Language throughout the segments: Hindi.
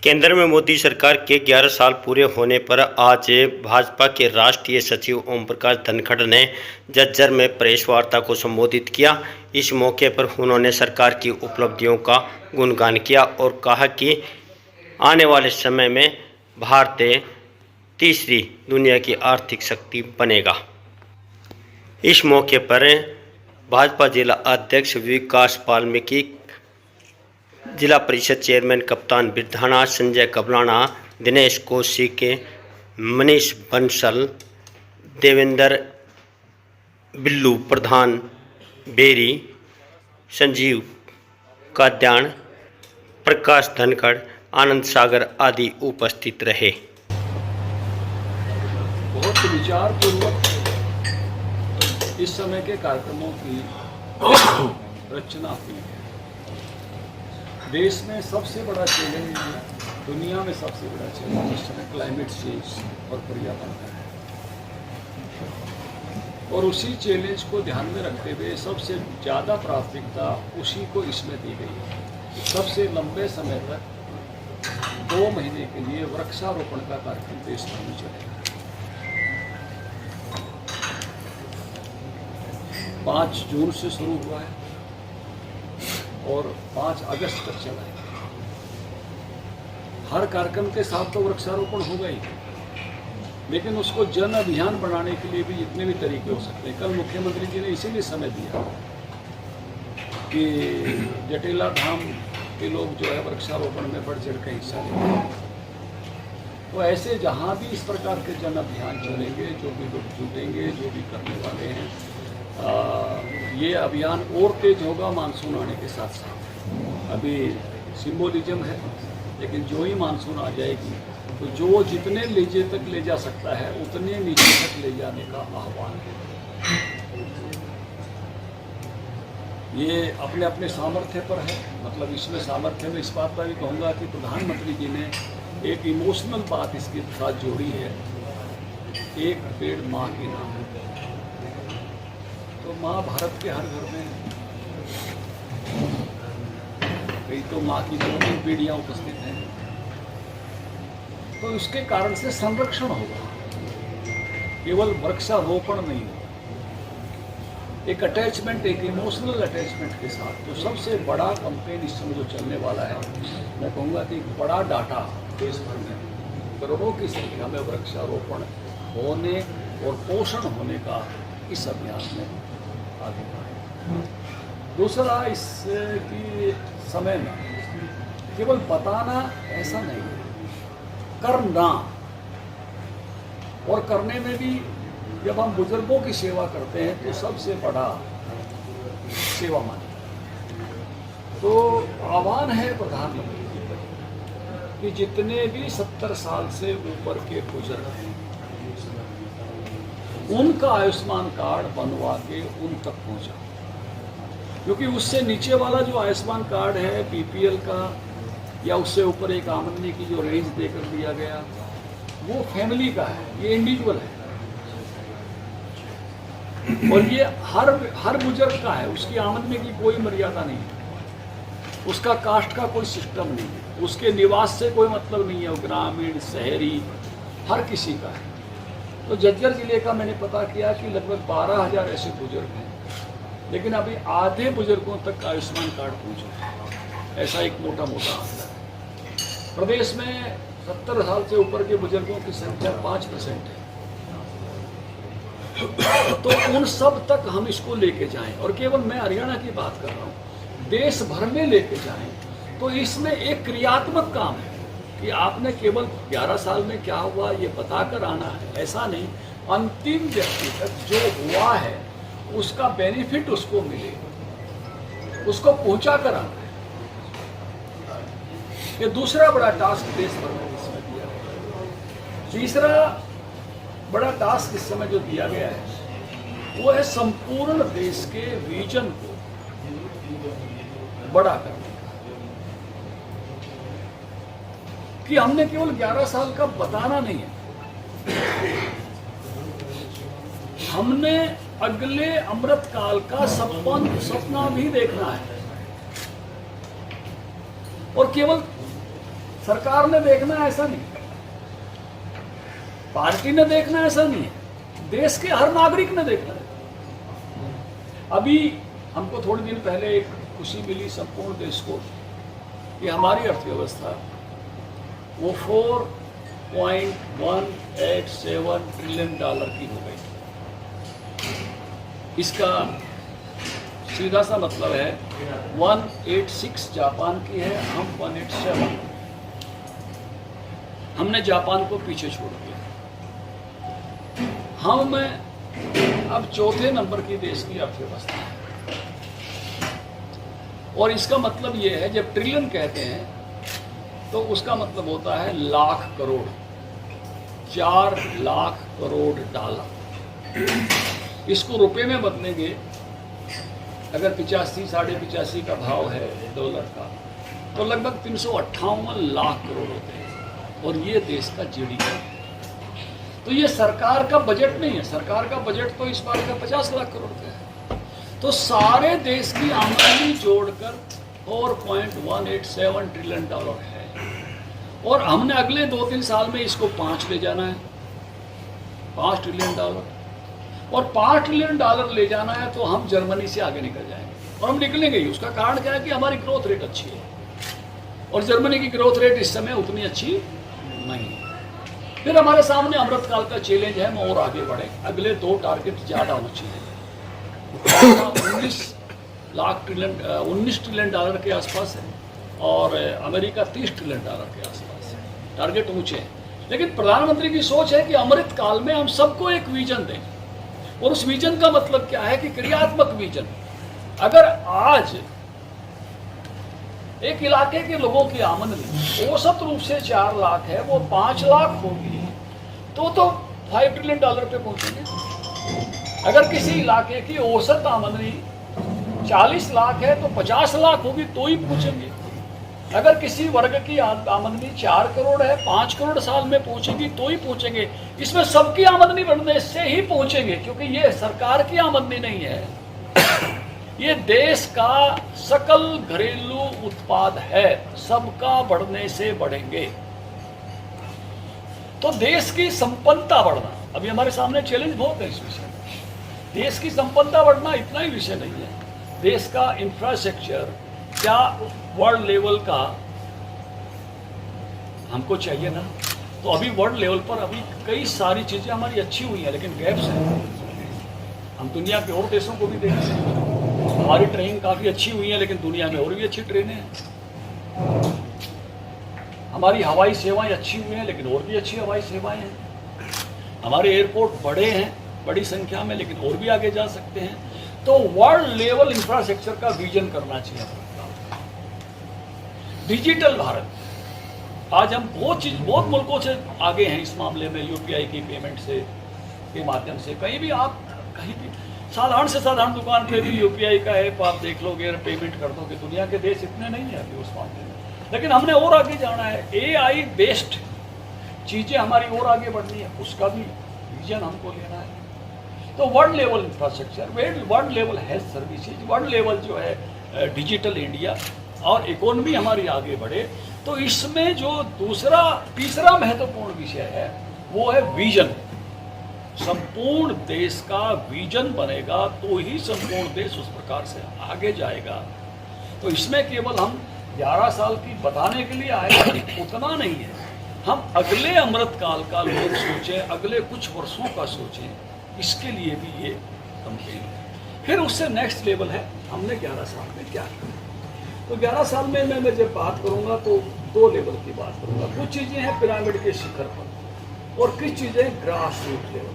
केंद्र में मोदी सरकार के 11 साल पूरे होने पर आज भाजपा के राष्ट्रीय सचिव ओम प्रकाश धनखड़ ने झज्जर में प्रेस वार्ता को संबोधित किया। इस मौके पर उन्होंने सरकार की उपलब्धियों का गुणगान किया और कहा कि आने वाले समय में भारत तीसरी दुनिया की आर्थिक शक्ति बनेगा। इस मौके पर भाजपा जिला अध्यक्ष विकास वाल्मीकि, जिला परिषद चेयरमैन कप्तान बिरधाना, संजय कबलाना, दिनेश कौशिक, मनीष बंसल, देवेंद्र बिल्लू प्रधान, बेरी, संजीव काद्यान, प्रकाश धनखड़, आनंद सागर आदि उपस्थित रहे। बहुत विचारपूर्वक इस समय के कार्यक्रमों की रचना हुई है। देश में सबसे बड़ा चैलेंज, दुनिया में सबसे बड़ा चैलेंज इस समय क्लाइमेट चेंज और पर्यावरण का है, और उसी चैलेंज को ध्यान में रखते हुए सबसे ज़्यादा प्राथमिकता उसी को इसमें दी गई है। सबसे लंबे समय तक 2 महीने के लिए वृक्षारोपण का कार्यक्रम देश भर में चलेगा। 5 जून से शुरू हुआ है और 5 अगस्त तक चलाएंगे। हर कार्यक्रम के साथ तो वृक्षारोपण होगा ही, लेकिन उसको जन अभियान बनाने के लिए भी जितने भी तरीके हो सकते हैं। कल मुख्यमंत्री जी ने इसीलिए समय दिया कि जटेला धाम के लोग जो है वृक्षारोपण में बढ़ चढ़ के हिस्सा लेंगे। तो ऐसे जहाँ भी इस प्रकार के जन अभियान चलेंगे, जो भी लोग जुटेंगे, जो भी करने वाले हैं, ये अभियान और तेज होगा मानसून आने के साथ साथ। अभी सिंबोलिज्म है, लेकिन जो ही मानसून आ जाएगी तो जो जितने नीचे तक ले जा सकता है उतने नीचे तक ले जाने का आह्वान है। ये अपने अपने सामर्थ्य पर है। मतलब इसमें सामर्थ्य में इस बात पर भी कहूँगा कि प्रधानमंत्री जी ने एक इमोशनल बात इसके साथ जोड़ी है, एक पेड़ माँ के नाम। तो माँ भारत के हर घर में, कई तो माँ की 2-3 पीढ़ियाँ उपस्थित हैं, तो उसके कारण से संरक्षण होगा, केवल वृक्षारोपण नहीं होगा। एक अटैचमेंट, एक इमोशनल अटैचमेंट के साथ। तो सबसे बड़ा कैंपेन इस समय जो चलने वाला है, मैं कहूँगा कि एक बड़ा डाटा देश भर में करोड़ों की संख्या में वृक्षारोपण होने और पोषण होने का इस अभियान में आगे बढ़े। दूसरा, इस की समय में केवल बताना ऐसा नहीं है, करना। और करने में भी जब हम बुजुर्गों की सेवा करते हैं तो सबसे बड़ा सेवा मानी। तो आह्वान है प्रधानमंत्री जी पर कि जितने भी 70 साल से ऊपर के बुजुर्ग हैं, उनका आयुष्मान कार्ड बनवा के उन तक पहुंचा। क्योंकि उससे नीचे वाला जो आयुष्मान कार्ड है बीपीएल का, या उससे ऊपर एक आमदनी की जो रेंज देकर दिया गया, वो फैमिली का है, ये इंडिविजुअल है। और ये हर बुजुर्ग का है। उसकी आमदनी की कोई मर्यादा नहीं है, उसका कास्ट का कोई सिस्टम नहीं है, उसके निवास से कोई मतलब नहीं है, वो ग्रामीण शहरी हर किसी का है। तो झज्जर जिले का मैंने पता किया कि लगभग 12,000 ऐसे बुजुर्ग हैं, लेकिन अभी आधे बुजुर्गों तक आयुष्मान कार्ड पहुंचा है। ऐसा एक मोटा आंकड़ा है। प्रदेश में 70 साल से ऊपर के बुजुर्गों की संख्या 5% है। तो उन सब तक हम इसको लेके जाएं, और केवल मैं हरियाणा की बात कर रहा हूँ, देश भर में लेके जाएं। तो इसमें एक क्रियात्मक काम है कि आपने केवल 11 साल में क्या हुआ ये बताकर आना है, ऐसा नहीं। अंतिम व्यक्ति तक जो हुआ है उसका बेनिफिट उसको मिले, उसको पहुंचा कर आना है। ये दूसरा बड़ा टास्क देश भर में इस समय दिया गया। तीसरा बड़ा टास्क इस समय जो दिया गया है वो है संपूर्ण देश के विजन को बड़ा करना, कि हमने केवल 11 साल का बताना नहीं है, हमने अगले अमृत काल का सपना भी देखना है। और केवल सरकार ने देखना है ऐसा नहीं, पार्टी ने देखना है ऐसा नहीं है, देश के हर नागरिक ने देखना है। अभी हमको थोड़े दिन पहले एक खुशी मिली संपूर्ण देश को कि हमारी अर्थव्यवस्था वो $4.187 ट्रिलियन की हो गई। इसका सीधा सा मतलब है 186 जापान की है, हम 187। हमने जापान को पीछे छोड़ दिया। हम अब चौथे नंबर की देश की अर्थव्यवस्था है। और इसका मतलब ये है, जब ट्रिलियन कहते हैं तो उसका मतलब होता है लाख करोड़, 4 लाख करोड़ डॉलर। इसको रुपए में बदलेंगे, अगर 85 साढ़े 85 का भाव है डॉलर का, तो लगभग 358 लाख करोड़ होते हैं। और ये देश का जीडीपी। तो ये सरकार का बजट नहीं है, सरकार का बजट तो इस बार का 50 लाख करोड़ का है। तो सारे देश की आमदनी जोड़कर 4.187 ट्रिलियन डॉलर है। और हमने अगले 2-3 साल में इसको 5 ले जाना है, 5 ट्रिलियन डॉलर। और 5 ट्रिलियन डॉलर ले जाना है तो हम जर्मनी से आगे निकल जाएंगे। और हम निकलेंगे ही। उसका कारण क्या है कि हमारी ग्रोथ रेट अच्छी है और जर्मनी की ग्रोथ रेट इस समय उतनी अच्छी नहीं है। फिर हमारे सामने अमृतकाल का चैलेंज है, हम और आगे बढ़े। अगले 2 टारगेट ज़्यादा होना चाहिए। 19 ट्रिलियन डॉलर के आसपास है और अमेरिका 30 ट्रिलियन डॉलर के आसपास है। टारगेट ऊंचे हैं, लेकिन प्रधानमंत्री की सोच है कि अमृत काल में हम सबको एक विजन दें। और उस विजन का मतलब क्या है कि क्रियात्मक विजन। अगर आज एक इलाके के लोगों की आमदनी औसत रूप से 4 लाख है, वो 5 लाख होगी तो 5 ट्रिलियन डॉलर पे पहुंचेंगे। अगर किसी इलाके की औसत आमदनी 40 लाख है तो 50 लाख होगी तो ही पहुंचेंगे। अगर किसी वर्ग की आमदनी 4 करोड़ है, 5 करोड़ साल में पहुंचेगी तो ही पहुंचेंगे। इसमें सबकी आमदनी बढ़ने से ही पहुंचेंगे, क्योंकि ये सरकार की आमदनी नहीं है, ये देश का सकल घरेलू उत्पाद है। सबका बढ़ने से बढ़ेंगे तो देश की संपन्नता बढ़ना। अभी हमारे सामने चैलेंज बहुत है इस विषय में। देश की संपन्नता बढ़ना इतना ही विषय नहीं है, देश का इंफ्रास्ट्रक्चर क्या वर्ल्ड लेवल का हमको चाहिए ना। तो अभी वर्ल्ड लेवल पर अभी कई सारी चीजें हमारी अच्छी हुई हैं, लेकिन गैप्स हैं। हम दुनिया के और देशों को भी देख सकते हैं। हमारी ट्रेन काफी अच्छी हुई है, लेकिन दुनिया में और भी अच्छी ट्रेनें हैं। हमारी हवाई सेवाएं अच्छी हुई हैं, लेकिन और भी अच्छी हवाई सेवाएं हैं। हमारे एयरपोर्ट बड़े हैं, बड़ी संख्या में, लेकिन और भी आगे जा सकते हैं। तो वर्ल्ड लेवल इंफ्रास्ट्रक्चर का विजन करना चाहिए। डिजिटल भारत, आज हम बहुत मुल्कों से आगे हैं इस मामले में। यूपीआई की पेमेंट के माध्यम से कहीं भी आप कहीं भी साधारण से साधारण दुकान पे भी यूपीआई का ऐप आप देख लोगे, पेमेंट कर दोगे। दुनिया के देश इतने नहीं है अभी उस मामले में, लेकिन हमने और आगे जाना है। एआई बेस्ड चीजें हमारी और आगे बढ़नी है, उसका भी विजन हमको लेना है। तो world level infrastructure, world level health services, world level जो है डिजिटल इंडिया, और इकोनॉमी हमारी आगे बढ़े। तो इसमें जो तीसरा महत्वपूर्ण विषय है वो है विजन। संपूर्ण देश का विजन बनेगा तो ही संपूर्ण देश उस प्रकार से आगे जाएगा। तो इसमें केवल हम 11 साल की बताने के लिए आए उतना नहीं है, हम अगले अमृत काल का लोग सोचें, अगले कुछ वर्षों का सोचें, इसके लिए भी ये कैंपेन है। फिर उससे नेक्स्ट लेवल है हमने 11 साल में क्या किया। तो 11 साल में मैं जब बात करूंगा तो 2 लेवल की बात करूंगा। कुछ चीजें हैं पिरामिड के शिखर पर और कुछ चीजें ग्रास रूट लेवल।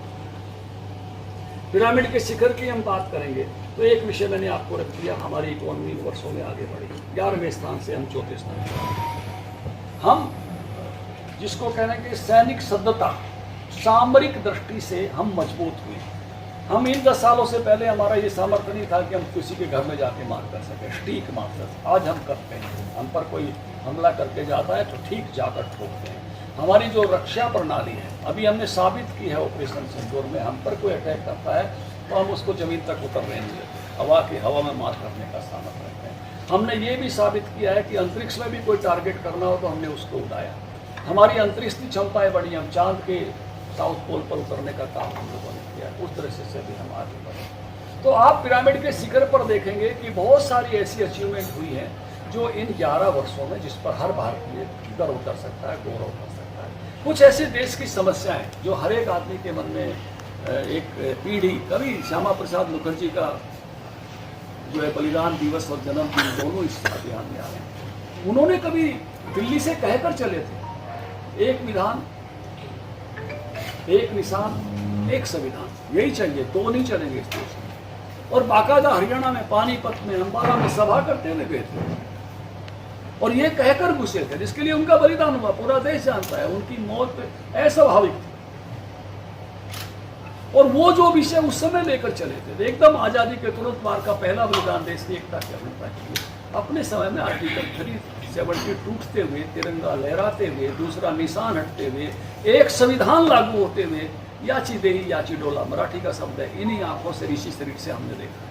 पिरामिड के शिखर की हम बात करेंगे तो एक विषय मैंने आपको रख दिया, हमारी इकोनॉमी वर्षों में आगे बढ़ी, 11वें स्थान से हम 4थे स्थान पर। हम जिसको कहने के सैनिक सद्धता, सामरिक दृष्टि से हम मजबूत हुए। हम इन 10 सालों से पहले हमारा ये सामर्थ्य नहीं था कि हम किसी के घर में जाके मार कर सकें, ठीक मार कर। आज हम करते हैं, हम पर कोई हमला करके जाता है तो ठीक जाकर ठोकते हैं। हमारी जो रक्षा प्रणाली है, अभी हमने साबित की है ऑपरेशन सिंदूर में, हम पर कोई अटैक करता है तो हम उसको जमीन तक उतरने नहीं देते, हवा में मार करने का सामर्थ्य रखते हैं। हमने ये भी साबित किया है कि अंतरिक्ष में भी कोई टारगेट करना हो तो हमने उसको उड़ाया। हमारी अंतरिक्ष की क्षमताएं बढ़ी, हम चांद के साउथ पोल पर उतरने का काम हम लोगों ने किया, उस तरह से भी हम आगे बढ़े। तो आप पिरामिड के शिखर पर देखेंगे कि बहुत सारी ऐसी अचीवमेंट हुई है जो इन 11 वर्षों में, जिस पर हर भारतीय गर्व कर सकता है, गौरव कर सकता है। कुछ ऐसे देश की समस्याएं जो हर एक आदमी के मन में एक पीढ़ी, कभी श्यामा प्रसाद मुखर्जी का जो है बलिदान दिवस और जन्मदिन दोनों इस अभियान में आ रहे हैं। उन्होंने कभी दिल्ली से कहकर चले थे, एक विधान, एक निशान, एक संविधान, यही चाहिए, दो नहीं चलेंगे इस देश में। और बाकायदा हरियाणा में, पानीपत में, अंबाला में सभा करते हुए गए थे और ये कहकर घुसे थे, जिसके लिए उनका बलिदान हुआ पूरा देश जानता है। उनकी मौत अस्वाभाविक थी और वो जो विषय उस समय लेकर चले थे, एकदम आजादी के तुरंत बाद का पहला बलिदान देश की एकता की अभिनता के लिए। अपने समय में आर्टिकल 370 टूटते हुए, तिरंगा लहराते हुए, दूसरा निशान हटते हुए, एक संविधान लागू होते हुए, याची देही याची डोला मराठी का शब्द है, इन्हीं आंखों से, ऋषि शरीर से हमने देखा है।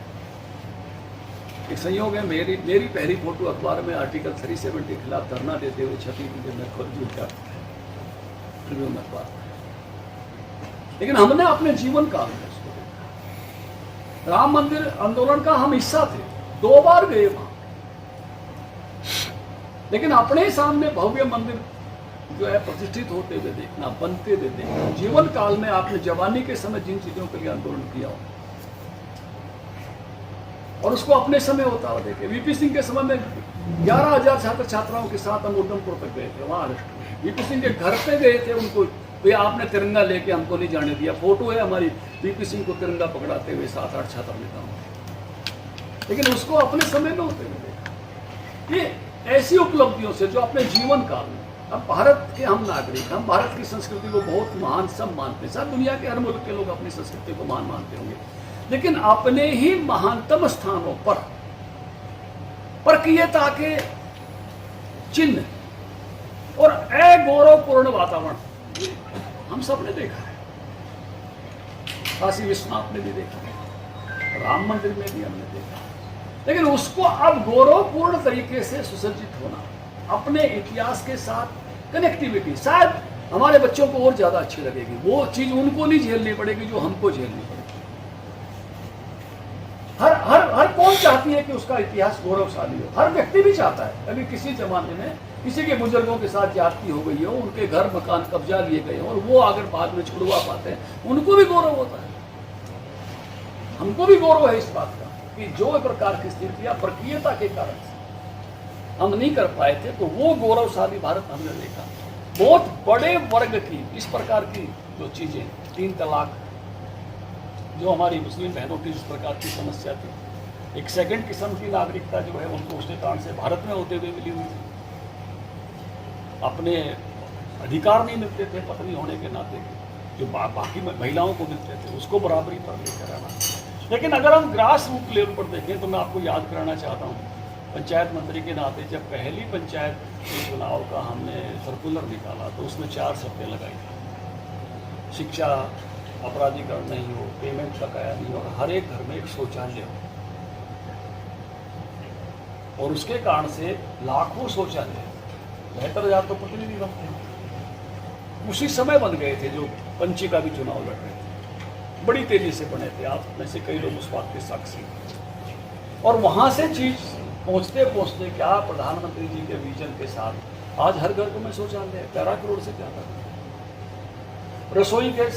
एक संयोग है, मेरी पहली फोटो अखबार में आर्टिकल 370 के खिलाफ धरना देते हुए छपी थी, मैं खुद जुड़ गया ट्रिब्यून अखबार। लेकिन हमने अपने जीवन काल में उसको देखा। राम मंदिर आंदोलन का हम हिस्सा थे, 2 बार गए वहां, लेकिन अपने सामने भव्य मंदिर जो है प्रतिष्ठित होते हुए देखना, बनते हुए देखना, जीवन काल में आपने जवानी के समय जिन चीजों के लिए आंदोलन किया हो और उसको अपने समय होता हुआ देखे। वीपी सिंह के समय में 11,000 छात्र छात्राओं के साथ हम उधमपुर तक गए थे, वहां अरेस्ट हुए। वीपी सिंह के घर पे गए थे, उनको भैया आपने तिरंगा लेके हमको नहीं जाने दिया। फोटो है हमारी, वीपी सिंह को तिरंगा पकड़ाते हुए 7-8 छात्र नेताओं, लेकिन उसको अपने समय में होते हुए देखा। ये ऐसी उपलब्धियों से जो अपने जीवन काल में, अब भारत के हम नागरिक, हम भारत की संस्कृति को बहुत महान सब मानते हैं, सब दुनिया के हर मुल्क के लोग अपनी संस्कृति को महान मानते होंगे, लेकिन अपने ही महानतम स्थानों पर परकीयता के चिन्ह और अगौरवपूर्ण वातावरण हम सब ने देखा है। काशी विश्वनाथ ने भी देखा है, राम मंदिर में भी हमने देखा है, लेकिन उसको अब गौरवपूर्ण तरीके से सुसज्जित होना, अपने इतिहास के साथ कनेक्टिविटी, शायद हमारे बच्चों को और ज्यादा अच्छी लगेगी। वो चीज उनको नहीं झेलनी पड़ेगी जो हमको झेलनी पड़ेगी। हर कौन चाहती है कि उसका इतिहास गौरवशाली हो, हर व्यक्ति भी चाहता है। अभी किसी जमाने में किसी के बुजुर्गों के साथ ज्यादती हो गई हो, उनके घर मकान कब्जा लिए गए हो और वो अगर बाद में छुड़वा पाते हैं, उनको भी गौरव होता है। हमको भी गौरव है इस बात का कि जो प्रकार की स्थितियां प्रक्रियता के कारण से हम नहीं कर पाए थे, तो वो गौरवशाली भारत हमने देखा। बहुत बड़े वर्ग की इस प्रकार की जो चीजें, 3 तलाक, जो हमारी मुस्लिम बहनों की जिस प्रकार की समस्या थी, एक सेकंड किस्म की नागरिकता जो है उनको उसके कारण से भारत में होते हुए मिली हुई थी। अपने अधिकार नहीं मिलते थे पत्नी होने के नाते, जो बाकी महिलाओं को मिलते थे, उसको बराबरी पर लेकर आना। लेकिन अगर हम ग्रास रूट लेवल पर देखें तो मैं आपको याद कराना चाहता हूँ, पंचायत मंत्री के नाते जब पहली पंचायत के चुनाव का हमने सर्कुलर निकाला तो उसमें 4 शर्तें लगाई थी। शिक्षा, अपराधीकरण नहीं हो, पेमेंट बकाया नहीं हो और हर एक घर में एक शौचालय हो। और उसके कारण से लाखों शौचालय, बेहतर हजार तो प्रतिनिधि बन थे, उसी समय बन गए थे जो पंची का भी चुनाव लड़ रहे थे, बड़ी तेजी से बने थे। आप में से कई लोग उस बात के साक्षी। और वहां से चीज पहुंचते पहुंचते क्या प्रधानमंत्री जी के विजन के साथ आज हर घर में शौचालय है। 13 करोड़ से ज्यादा। रसोई गैस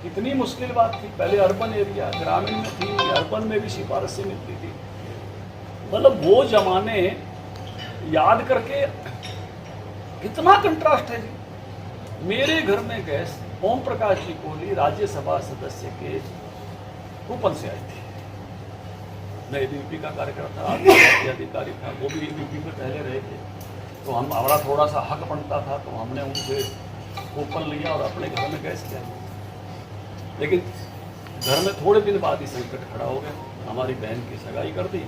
कितनी मुश्किल बात थी, पहले अर्बन एरिया, ग्रामीण में थी, अर्बन में भी सिफारिशें मिलती थी। मतलब वो जमाने याद करके कितना कंट्रास्ट है जी। मेरे घर में गैस ओम प्रकाश जी कोहली राज्यसभा सदस्य के कूपन से आई थी। मैं यूपी का कार्यकर्ता था, अधिकारी था, वो भी यूपी में पहले रहे थे, तो हमारा थोड़ा सा हक बनता था, तो हमने उनसे कूपन लिया और अपने घर में गैस किया। लेकिन घर में थोड़े दिन बाद ही संकट खड़ा हो गया। हमारी बहन की सगाई कर दी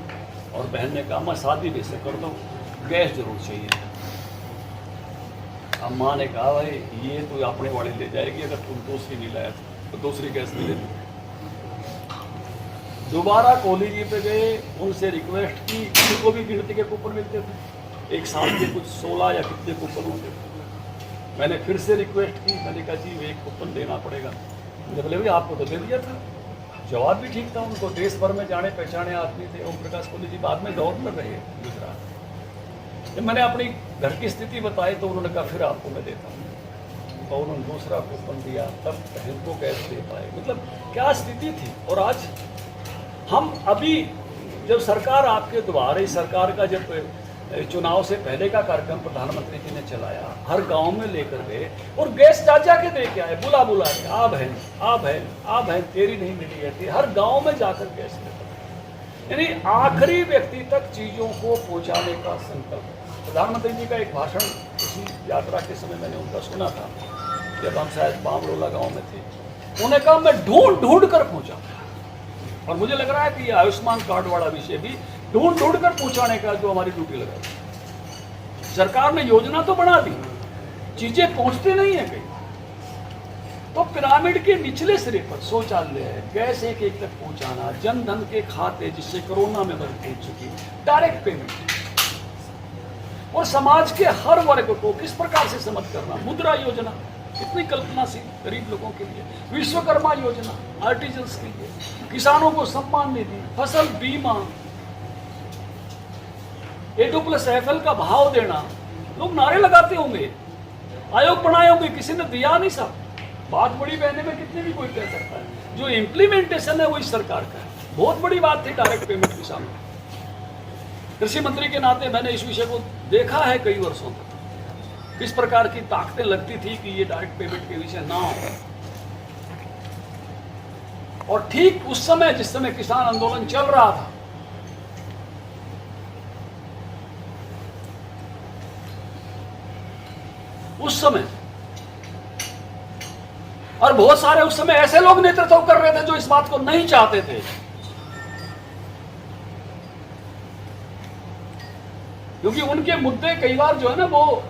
और बहन ने कहा मैं शादी वैसे कर दो, गैस जरूर चाहिए। अब माँ ने कहा भाई ये तो अपने वाले ले जाएगी, अगर तुम दूसरी नहीं लाया तो दूसरी गैस नहीं लेती। दोबारा कोहली जी पे गए, उनसे रिक्वेस्ट की, उनको भी गिनती के कूपन मिलते थे, एक साल के कुछ 16 या कितने कूपन होते थे। मैंने फिर से रिक्वेस्ट की, मैंने कहा जी एक कूपन देना पड़ेगा। मुझे बोले भाई आपको तो दे दिया था। जवाब भी ठीक था, उनको देश भर में जाने पहचाने आदमी थे। ओम प्रकाश कोहली जी बाद में गवर्नर रहे गुजरात। जब मैंने अपनी घर की स्थिति बताई तो उन्होंने कहा फिर आपको मैं देता हूँ, और उन्होंने दूसरा कूपन दिया, तब बहन को गैस दे पाए। मतलब क्या स्थिति थी। और आज हम अभी जब सरकार आपके द्वारा, सरकार का जब चुनाव से पहले का कार्यक्रम प्रधानमंत्री जी ने चलाया, हर गांव में लेकर गए और गैस जा के दे के आए, बुला के, आ बहन तेरी नहीं मिली है, हर गांव में जाकर गैस लेकर, यानी आखिरी व्यक्ति तक चीजों को पहुंचाने का संकल्प। प्रधानमंत्री जी का एक भाषण इसी यात्रा के समय मैंने उनका सुना था, जब हम शायद बामरोला गांव में थे। उन्होंने कहा मैं ढूंढ कर पहुंचा, और मुझे लग रहा है कि ये आयुष्मान कार्ड वाला विषय भी ढूंढ कर पहुंचाने का जो हमारी ड्यूटी लगा। सरकार ने योजना तो बना दी, चीजें पहुंचती नहीं है कहीं। तो पिरामिड के निचले सिरे पर शौचालय है, गैस एक तक पहुंचाना, जन धन के खाते जिससे कोरोना में मदद पहुंच चुकी, डायरेक्ट पेमेंट, और समाज के हर वर्ग को किस प्रकार से समर्थ करना, मुद्रा योजना कितनी कल्पनाशील गरीब लोगों के लिए, विश्वकर्मा योजना आर्टिजन्स के लिए, किसानों को सम्मान निधि, फसल बीमा, A2+FL का भाव देना। लोग नारे लगाते होंगे, आयोग बनाए होंगे, किसी ने दिया नहीं साहब। बात बड़ी कहने में कितनी भी कोई कह सकता है, जो इम्प्लीमेंटेशन है वो इस सरकार का है। बहुत बड़ी बात थी डायरेक्ट पेमेंट किसानों। कृषि मंत्री के नाते मैंने इस विषय को देखा है कई वर्षों तक, किस प्रकार की ताकतें लगती थी कि ये डायरेक्ट पेमेंट के विषय ना हो। और ठीक उस समय जिस समय किसान आंदोलन चल रहा था, उस समय, और बहुत सारे उस समय ऐसे लोग नेतृत्व कर रहे थे जो इस बात को नहीं चाहते थे, क्योंकि उनके मुद्दे कई बार जो है ना वो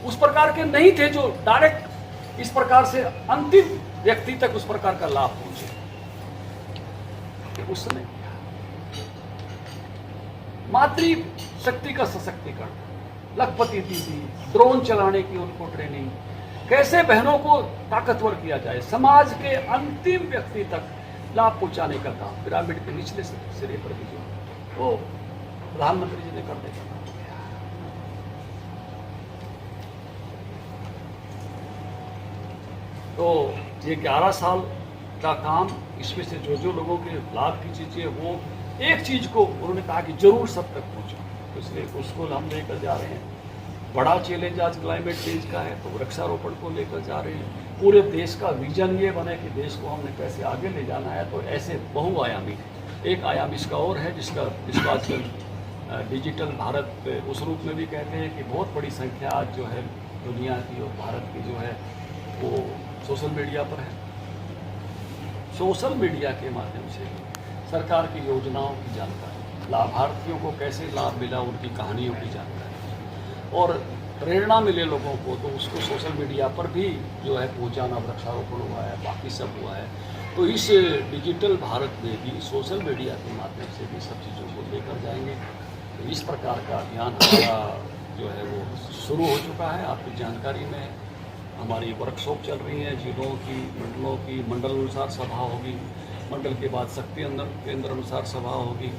उस प्रकार के नहीं थे जो डायरेक्ट इस प्रकार से अंतिम व्यक्ति तक उस प्रकार का लाभ पहुंचे। उस समय मातृ शक्ति का सशक्तिकरण, लखपति दीदी, ड्रोन चलाने की उनको ट्रेनिंग, कैसे बहनों को ताकतवर किया जाए, समाज के अंतिम व्यक्ति तक लाभ पहुंचाने का काम पिरामिड के निचले सिरे पर भी जो वो प्रधानमंत्री जी ने कर दिया। तो ये 11 साल का काम, इसमें से जो लोगों के लाभ की चीज़ें, वो एक चीज़ को उन्होंने कहा कि जरूर सब तक पहुँचा, तो इसलिए उसको हम लेकर जा रहे हैं। बड़ा चैलेंज आज क्लाइमेट चेंज का है, तो वृक्षारोपण को लेकर जा रहे हैं। पूरे देश का विजन ये बने कि देश को हमने कैसे आगे ले जाना है, तो ऐसे बहुआयामी, एक आयाम इसका और है जिसको आजकल डिजिटल भारत उस रूप में भी कहते हैं कि बहुत बड़ी संख्या आज जो है दुनिया की और भारत की जो है वो सोशल मीडिया पर है। सोशल मीडिया के माध्यम से सरकार की योजनाओं की जानकारी, लाभार्थियों को कैसे लाभ मिला उनकी कहानियों की जानकारी, और प्रेरणा मिले लोगों को, तो उसको सोशल मीडिया पर भी जो है पहुंचाना। वृक्षारोपण हुआ है, बाकी सब हुआ है। तो इस डिजिटल भारत में भी सोशल मीडिया के माध्यम से भी सब चीज़ों को लेकर जाएंगे। तो इस प्रकार का अभियान हमारा जो है वो शुरू हो चुका है। आपकी जानकारी में हमारी वर्कशॉप चल रही है, जिलों की, मंडलों की, मंडल अनुसार सभा होगी, मंडल के बाद शक्ति केंद्र अनुसार सभा होगी,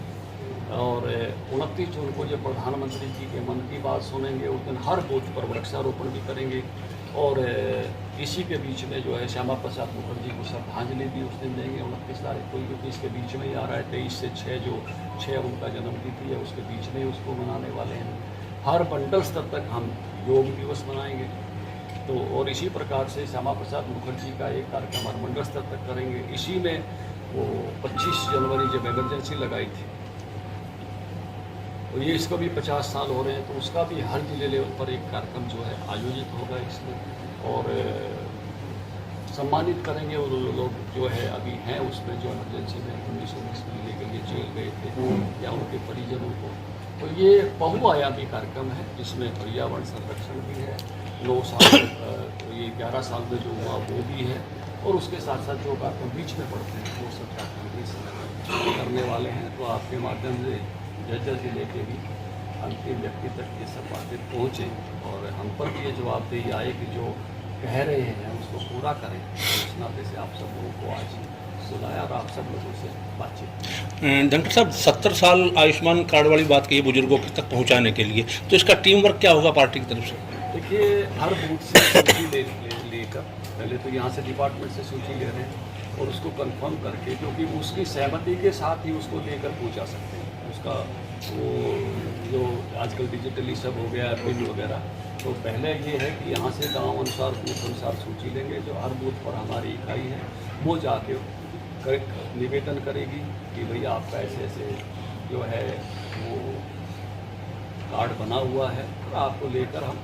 और 29 जून को जब प्रधानमंत्री जी के मन की बात सुनेंगे उस दिन हर बूथ पर वृक्षारोपण भी करेंगे। और इसी के बीच में जो है श्यामा प्रसाद मुखर्जी को श्रद्धांजलि भी उस दिन देंगे 29 तारीख को, क्योंकि इसके बीच में ही आ रहा है 23 से 6 जो 6 उनका जन्मतिथि है, उसके बीच में ही उसको मनाने वाले हैं। हर मंडल स्तर तक हम योग दिवस मनाएंगे। तो और इसी प्रकार से श्यामा प्रसाद मुखर्जी का एक कार्यक्रम हर मंडल स्तर तक करेंगे। इसी में वो 25 जनवरी जब इमरजेंसी लगाई थी, तो ये इसको भी 50 साल हो रहे हैं, तो उसका भी हर जिले लेवल पर एक कार्यक्रम जो है आयोजित होगा इसमें, और सम्मानित करेंगे वो लोग जो है अभी हैं उसमें जो इमरजेंसी में 1919 में लेकर के जेल गए थे या उनके परिजनों को। तो ये बहुआयामी कार्यक्रम है जिसमें पर्यावरण संरक्षण भी है, 9 साल तो ये 11 साल में जो हुआ वो भी है, और उसके साथ साथ जो बातें बीच में पड़ते हैं वो सब बातें करने वाले हैं। तो आपके माध्यम से जज से लेके भी अंतिम व्यक्ति तक ये सब बातें पहुँचे और हम पर भी ये जवाबदेही आए कि जो कह रहे हैं उसको पूरा करें। तो इस नाते से आप सब लोगों को आज सुनाया और आप सब लोगों से बातचीत। डॉक्टर साहब 70 साल आयुष्मान कार्ड वाली बात कही बुजुर्गों तक पहुंचाने के लिए, तो इसका टीम वर्क क्या होगा पार्टी की तरफ से? देखिए, हर बूथ से सूची लेकर पहले तो यहाँ से डिपार्टमेंट से सूची ले रहे हैं और उसको कंफर्म करके, क्योंकि उसकी सहमति के साथ ही उसको लेकर पहुँचा सकते हैं। उसका वो जो आजकल डिजिटली सब हो गया बिल वगैरह, तो पहले ये है कि यहाँ से गांव अनुसार बूथ अनुसार सूची लेंगे। जो हर बूथ पर हमारी इकाई है वो जाके निवेदन करेगी कि भैया आपका ऐसे ऐसे जो है वो कार्ड बना हुआ है और आपको लेकर हम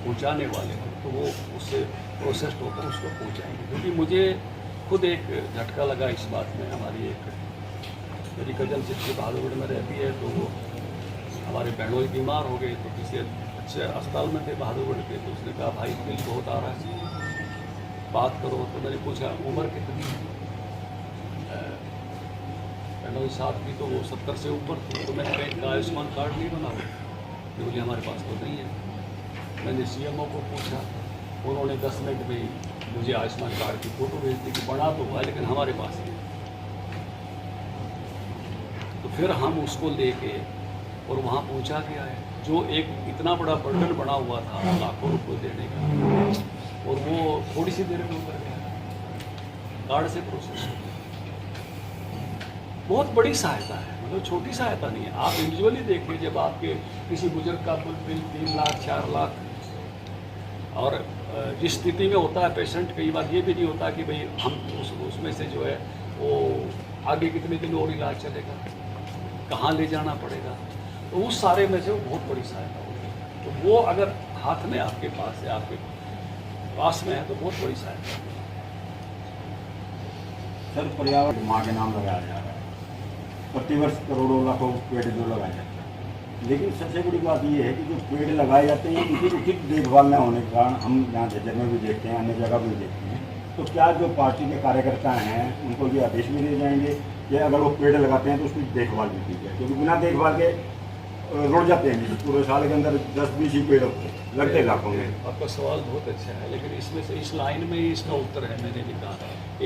पहुँचाने वाले हैं। तो वो उससे प्रोसेस्ड होकर उसको पहुँचाएंगे। क्योंकि मुझे खुद एक झटका लगा इस बात में। हमारी एक मेरी कजन चिट्ठी बहादुरगढ़ में रहती है, तो वो हमारे बहनोई बीमार हो गए, तो किसी अच्छे अस्पताल में थे बहादुरगढ़ के। तो उसने कहा भाई बिल बहुत आ रहा है, बात करो। तो मैंने पूछा उम्र कितनी है? बहनोई साथ भी तो वो 70 से ऊपर थी। तो मैंने कहा इनका आयुष्मान कार्ड नहीं बना हुआ? बोले हमारे पास तो नहीं है। मैंने CMO को पूछा, उन्होंने 10 मिनट में मुझे आयुष्मान कार्ड की फ़ोटो भेज दी कि बना तो हुआ लेकिन हमारे पास नहीं। तो फिर हम उसको लेके और वहाँ पहुँचा गया है। जो एक इतना बड़ा बर्डन बना हुआ था लाखों रुपये देने का, और वो थोड़ी सी देर में उतर गया, कार्ड से प्रोसेस हो गया। बहुत बड़ी सहायता है, मतलब छोटी सहायता नहीं है। आप इंडिविजुअली देखिए, जब आपके किसी बुजुर्ग का बिल 3 लाख 4 लाख, और जिस स्थिति में होता है पेशेंट, कई बार ये भी नहीं होता कि भाई हम उसमें से जो है वो आगे कितने दिन और इलाज चलेगा, कहाँ ले जाना पड़ेगा, तो उस सारे में से वो बहुत बड़ी सहायता होगी। तो वो अगर हाथ में आपके पास है, आपके पास में है, तो बहुत बड़ी सहायता है। सर, पर्यावरण माँ के नाम लगाया जा रहा है, प्रतिवर्ष करोड़ों लाखों पेड़ जो लगाए जाते हैं, लेकिन सबसे बड़ी बात ये है कि जो पेड़ लगाए जाते हैं उनकी उचित देखभाल न होने के कारण हम यहाँ झज्जर में भी देखते हैं, अन्य जगह भी देखते हैं। तो क्या जो पार्टी के कार्यकर्ता हैं उनको ये आदेश भी दिए जाएंगे कि अगर वो पेड़ लगाते हैं तो उसकी देखभाल भी की जाए? क्योंकि बिना देखभाल के रुड़ जाते हैं, पूरे साल के अंदर 10-20 ही पेड़ लगते लाखों में। आपका सवाल बहुत अच्छा है, लेकिन इसमें से इस लाइन में ही इसका उत्तर है। मैंने लिखा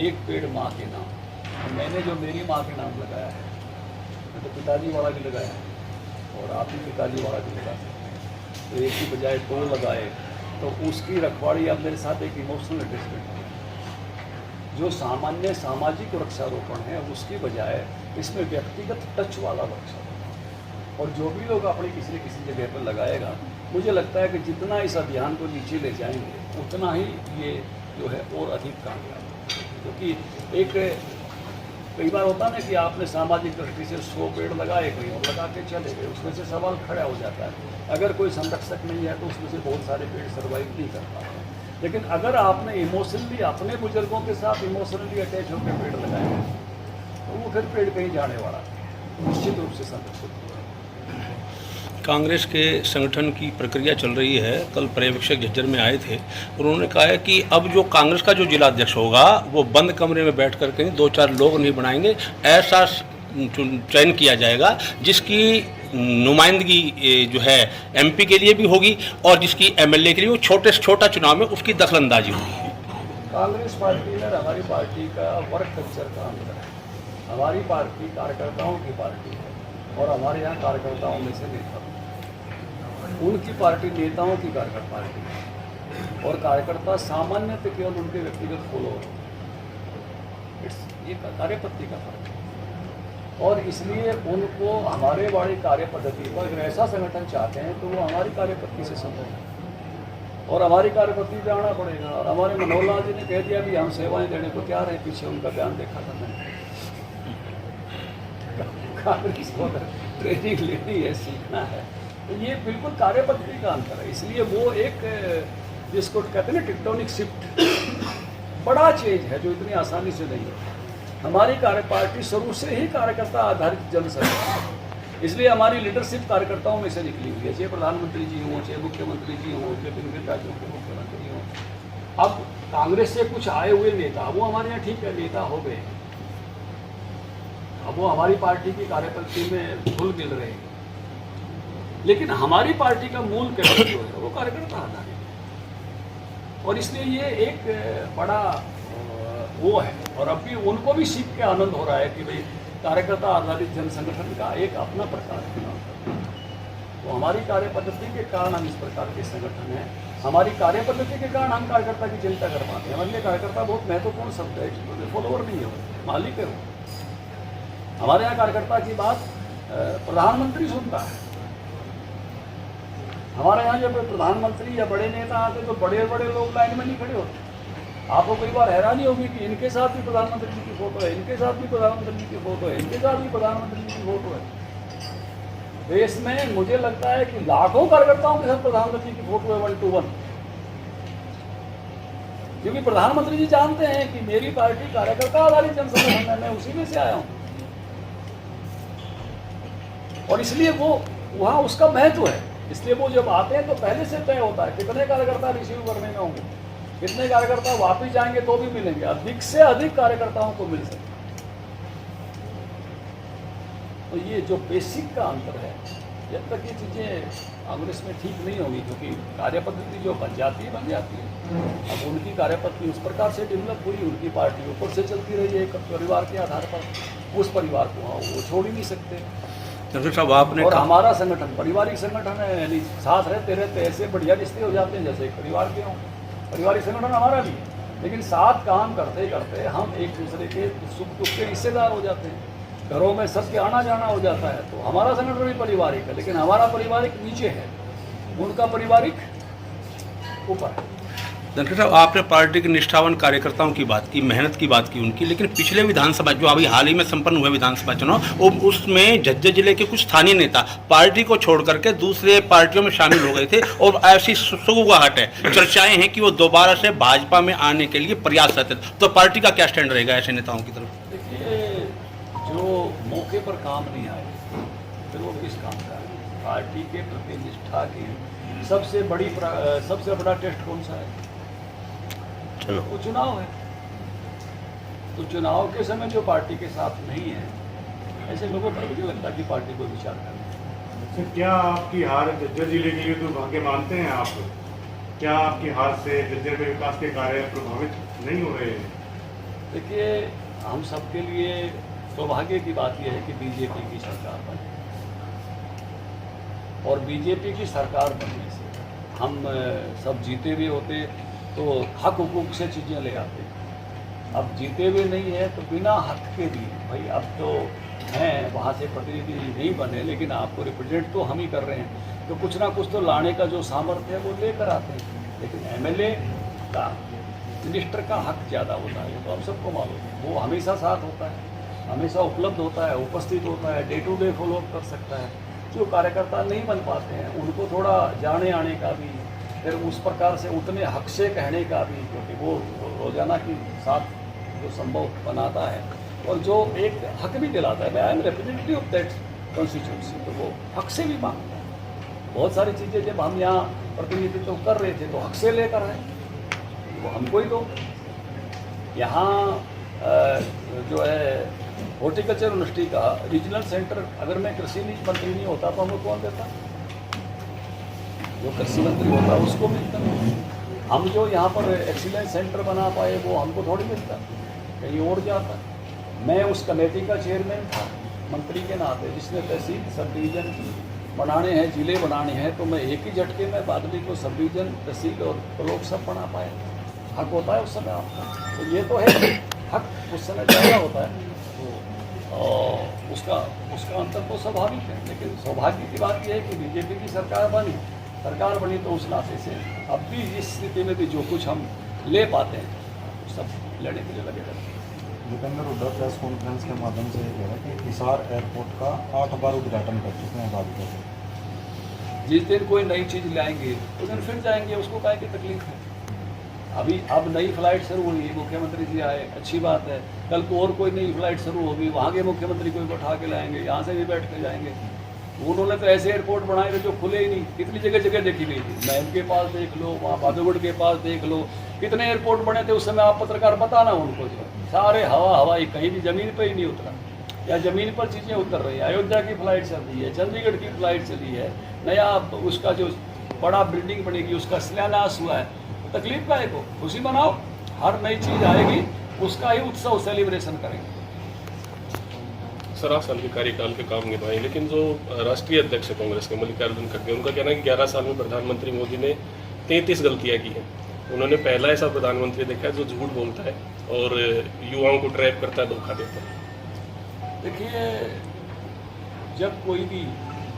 एक पेड़ माँ के नाम। मैंने जो मेरी माँ के नाम लगाया है, मैं तो पिताजी वाला भी लगाया है और आप भी पिताजी वाला भी लगा सकते हैं। तो एक की बजाय 2 लगाए तो उसकी रखवाली अब मेरे साथ एक इमोशनल अटैचमेंट है। जो सामान्य सामाजिक वृक्षारोपण है उसकी बजाय इसमें व्यक्तिगत टच वाला वृक्षारोपण, और जो भी लोग अपनी किसी न किसी जगह पर लगाएगा, मुझे लगता है कि जितना इस अभियान को नीचे ले जाएंगे उतना ही ये जो है और अधिक कामयाब। क्योंकि एक कई बार होता है ना कि आपने सामाजिक दृष्टि से 100 पेड़ लगाए, कहीं और लगा के चले गए, उसमें से सवाल खड़ा हो जाता है। अगर कोई संरक्षक नहीं है तो उसमें से बहुत सारे पेड़ सर्वाइव नहीं कर पाते। लेकिन अगर आपने इमोशनली अपने बुजुर्गों के साथ इमोशनली अटैच होकर पेड़ लगाए तो वो फिर पेड़ कहीं जाने वाला निश्चित रूप से संरक्षित होगा। कांग्रेस के संगठन की प्रक्रिया चल रही है। कल पर्यवेक्षक झज्जर में आए थे, उन्होंने कहा है कि अब जो कांग्रेस का जो जिलाध्यक्ष होगा वो बंद कमरे में बैठ कर कहीं 2-4 लोग नहीं बनाएंगे, ऐसा चयन किया जाएगा जिसकी नुमाइंदगी जो है MP के लिए भी होगी और जिसकी MLA के लिए वो छोटे से छोटा चुनाव में उसकी दखलंदाजी होगी। कांग्रेस पार्टी ने हमारी पार्टी का वर्क कल्चर का अंग है। हमारी पार्टी कार्यकर्ताओं की पार्टी है और हमारे यहाँ कार्यकर्ताओं में से नेता, उनकी पार्टी नेताओं की कार्यकर्ता पार्टी है और कार्यकर्ता सामान्य पे केवल उनके व्यक्तिगत फॉलोअर, ये कार्यपद्धति का फर्क है। और इसलिए उनको हमारे वाली कार्य पद्धति को अगर ऐसा संगठन चाहते हैं तो वो हमारी कार्यपद्धति से संभव है और हमारी कार्यपद्धति पे आना पड़ेगा। और हमारे मनोहर लाल जी ने कह दिया भी हम सेवाएं देने को तैयार हैं, पीछे उनका बयान देखा था मैंने। कांग्रेस को ट्रेनिंग लेनी है, सीखना है, तो ये बिल्कुल कार्यपद्धति का अंतर है। इसलिए वो एक जिसको कहते हैं ना टेक्टोनिक शिफ्ट, बड़ा चेंज है जो इतनी आसानी से नहीं है। हमारी कार्य पार्टी शुरू से ही कार्यकर्ता आधारित जनसंघर्ष है, इसलिए हमारी लीडरशिप कार्यकर्ताओं में से निकली हुई है। चाहे प्रधानमंत्री जी हों, चाहे मुख्यमंत्री जी हों, चाहे विभिन्न राज्यों के मुख्यमंत्री हों। अब कांग्रेस से कुछ आए हुए नेता, वो हमारे यहाँ ठीक है नेता हो गए, अब वो हमारी पार्टी की कार्यपद्धति में घुल मिल रहे हैं, लेकिन हमारी पार्टी का मूल कैडर जो है वो कार्यकर्ता आधारित है, और इसलिए ये एक बड़ा वो है। और अब भी उनको भी सीख के आनंद हो रहा है कि भाई कार्यकर्ता आधारित जन संगठन का एक अपना प्रकार है। तो हमारी कार्यपद्धति के कारण हम इस प्रकार के संगठन हैं, हमारी कार्यपद्धति के कारण हम कार्यकर्ता की चिंता कर पाते हैं। हमारे लिए कार्यकर्ता बहुत महत्वपूर्ण शब्द है, क्योंकि फॉलोअर नहीं हो, मालिक है वो। हमारे यहाँ कार्यकर्ता की बात प्रधानमंत्री सुनता है। हमारे यहाँ जब प्रधानमंत्री या बड़े नेता आते तो बड़े बड़े लोग लाइन में नहीं खड़े होते। आपको कई बार हैरानी होगी कि इनके साथ भी प्रधानमंत्री जी की फोटो है, इनके साथ भी प्रधानमंत्री जी की फोटो है, इनके साथ भी प्रधानमंत्री जी की फोटो है। देश में मुझे लगता है कि लाखों कार्यकर्ताओं के साथ प्रधानमंत्री की फोटो है 1 to 1, क्योंकि प्रधानमंत्री जी जानते हैं कि मेरी पार्टी कार्यकर्ता आधारित जन संगठन है, मैं उसी में से आया हूं, और इसलिए वो वहाँ उसका महत्व है। इसलिए वो जब आते हैं तो पहले से तय होता है कितने कार्यकर्ता रिसीव करने में होंगे, कितने कार्यकर्ता वापस जाएंगे तो भी मिलेंगे, अधिक से अधिक कार्यकर्ताओं को मिल सके। तो ये जो बेसिक का अंतर है, जब तक ये चीज़ें कांग्रेस में ठीक नहीं होगी, क्योंकि कार्यपद्धति जो बन जाती है। अब उनकी कार्यपद्धति उस प्रकार से डेवलप हुई, उनकी पार्टी ऊपर से चलती रही है एक परिवार के आधार पर, उस परिवार को वो छोड़ ही नहीं सकते। साहब आपने और हमारा संगठन पारिवारिक संगठन है, यानी साथ रहते रहते ऐसे बढ़िया रिश्ते हो जाते हैं जैसे एक परिवार के हों। पारिवारिक संगठन हमारा भी है, लेकिन साथ काम करते करते हम एक दूसरे के सुख दुख के हिस्सेदार हो जाते हैं, घरों में सबके आना जाना हो जाता है। तो हमारा संगठन भी पारिवारिक है, लेकिन हमारा पारिवारिक नीचे है, उनका पारिवारिक ऊपर है। धनखड़ साहब, आपने पार्टी के निष्ठावान कार्यकर्ताओं की बात की, मेहनत की बात की उनकी, लेकिन पिछले विधानसभा जो अभी हाल ही में संपन्न हुए विधानसभा चुनाव, उसमें झज्जर जिले के कुछ स्थानीय नेता पार्टी को छोड़ करके दूसरे पार्टियों में शामिल हो गए थे, और ऐसी सुगुगाहट है, चर्चाएं हैं कि वो दोबारा से भाजपा में आने के लिए प्रयासरत है। तो पार्टी का क्या स्टैंड रहेगा ऐसे नेताओं की तरफ? देखिए, जो मौके पर काम नहीं आए फिर वो किस काम का है? पार्टी के प्रति निष्ठा की सबसे बड़ा टेस्ट कौन सा है? वो चुनाव है। तो चुनाव के समय जो पार्टी के साथ नहीं है, ऐसे लोगों पर मुझे लगता है कि पार्टी को विचार करना। सर, क्या आपकी हार झज्जर जिले के लिए दुर्भाग्य मानते हैं आप? क्या आपकी हार से झज्जर में विकास के कार्य प्रभावित नहीं हो रहे हैं? देखिए, हम सबके लिए सौभाग्य की बात यह है कि बीजेपी की सरकार बनी, और बीजेपी की सरकार बनने से हम सब जीते भी होते तो हक हुकूक से चीज़ें ले आते। अब जीते हुए नहीं है तो बिना हक के भी भाई अब तो हैं, वहाँ से प्रतिनिधि नहीं बने, लेकिन आपको रिप्रेजेंट तो हम ही कर रहे हैं, तो कुछ ना कुछ तो लाने का जो सामर्थ्य है वो लेकर आते हैं। लेकिन एमएलए का, मिनिस्टर का हक ज़्यादा होता है, तो हम सबको मालूम है। वो हमेशा साथ होता है, हमेशा उपलब्ध होता है, उपस्थित होता है, डे टू डे फॉलोअप कर सकता है। जो कार्यकर्ता नहीं बन पाते हैं उनको थोड़ा जाने आने का भी, फिर उस प्रकार से उतने हक से कहने का भी, क्योंकि वो रोजाना के साथ जो संभव बनाता है और जो एक हक भी दिलाता है। मैं I am representative of that constituency, तो वो हक से भी मांगता है। बहुत सारी चीज़ें जब हम यहाँ प्रतिनिधित्व कर रहे थे तो हक से लेकर आए, वो हमको ही दो। यहाँ जो है हॉर्टिकल्चर यूनिवर्सिटी का रीजनल सेंटर, अगर मैं कृषि मंत्री नहीं होता तो हमको कौन देता? जो कृषि मंत्री होता है उसको मिलता। हम जो यहाँ पर एक्सीलेंस सेंटर बना पाए वो हमको थोड़ी मिलता, कहीं और जाता। मैं उस कमेटी का चेयरमैन था मंत्री के नाते, जिसने तहसील सब डिवीज़न बनाने हैं, ज़िले बनाने हैं, तो मैं एक ही झटके में बादली को सब डिवीज़न, तहसील और ब्लॉक सब बना पाया। हक होता है उस समय आपका, तो ये तो है हक उस समय ज़्यादा होता है, तो उसका अंतर तो स्वाभाविक है। लेकिन सौभाग्य की बात यह है कि बीजेपी की सरकार बनी तो उस नाते से अब भी इस स्थिति में भी जो कुछ हम ले पाते हैं सब लड़ने के लिए लगे रहते हैं। भूपेंद्र हुड्डा प्रेस कॉन्फ्रेंस के माध्यम से ये कह रहा है कि हिसार एयरपोर्ट का 8 बार उद्घाटन कर चुके हैं बात। जिस दिन कोई नई चीज़ लाएंगे उस दिन फिर जाएंगे, उसको काहे की तकलीफ है? अब नई फ्लाइट शुरू हुई, मुख्यमंत्री जी आए, अच्छी बात है। कल को और कोई नई फ्लाइट शुरू होगी, वहाँ के मुख्यमंत्री को उठा के लाएंगे, यहाँ से भी बैठ के जाएंगे। उन्होंने तो ऐसे एयरपोर्ट बनाए थे जो खुले ही नहीं, कितनी जगह देखी गई थी। मैम के पास देख लो, वहाँ बादोगढ़ के पास देख लो, कितने एयरपोर्ट बने थे उस समय, आप पत्रकार बताना उनको, जो सारे हवाई, कहीं भी ज़मीन पर ही नहीं उतरा। या ज़मीन पर चीज़ें उतर रही है, अयोध्या की फ्लाइट चल रही है, चंडीगढ़ की फ्लाइट चली है, नया उसका जो बड़ा बिल्डिंग बनेगी उसका शिलान्यास हुआ है। तकलीफ का है को खुशी मनाओ, हर नई चीज़ आएगी उसका ही उत्सव सेलिब्रेशन करेंगे। 17 साल के कार्यकाल के काम निभाए, लेकिन जो राष्ट्रीय अध्यक्ष है कांग्रेस के मल्लिकार्जुन खड़गे, उनका कहना है कि 11 साल में प्रधानमंत्री मोदी ने 33 गलतियां की हैं। उन्होंने पहला ऐसा प्रधानमंत्री देखा है जो झूठ बोलता है और युवाओं को ट्रैप करता है, धोखा देता है। देखिए, जब कोई भी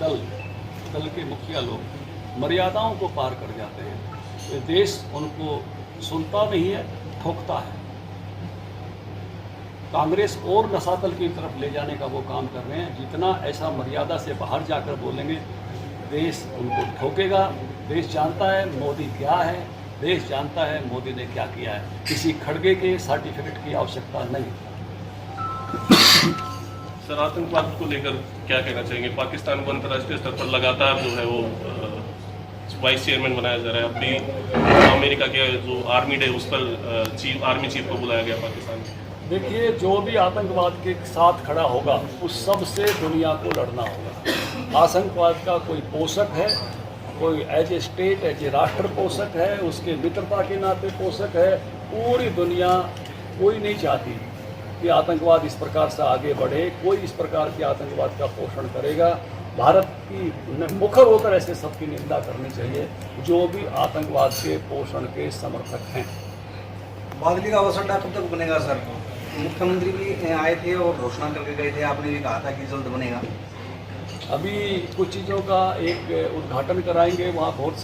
दल के मुखिया लोग मर्यादाओं को पार कर जाते हैं तो देश उनको सुनता नहीं है, ठोकता है। कांग्रेस और नशातल की तरफ ले जाने का वो काम कर रहे हैं। जितना ऐसा मर्यादा से बाहर जाकर बोलेंगे देश उनको ठोकेगा। देश जानता है मोदी क्या है, देश जानता है मोदी ने क्या किया है। किसी खड़गे के सर्टिफिकेट की आवश्यकता नहीं। सर, आतंकवाद को लेकर क्या कहना चाहेंगे? पाकिस्तान को अंतर्राष्ट्रीय स्तर पर लगातार जो है वो वाइस चेयरमैन बनाया जा रहा है। अभी अमेरिका के जो आर्मी डे उस पर आर्मी चीफ को बुलाया गया पाकिस्तान में। देखिए, जो भी आतंकवाद के साथ खड़ा होगा उस सब से दुनिया को लड़ना होगा। आतंकवाद का कोई पोषक है, कोई as a state, as a राष्ट्र पोषक है, उसके मित्रता के नाते पोषक है। पूरी दुनिया कोई नहीं चाहती कि आतंकवाद इस प्रकार से आगे बढ़े। कोई इस प्रकार के आतंकवाद का पोषण करेगा। भारत की मुखर होकर ऐसे सबकी निंदा करनी चाहिए जो भी आतंकवाद के पोषण के समर्थक हैं। बादली का अवसर कब तक बनेगा सर? मुख्यमंत्री भी आए थे और घोषणा करके गए थे, आपने भी कहा था कि जल्द बनेगा। अभी कुछ चीज़ों का एक उद्घाटन कराएंगे, वहाँ बहुत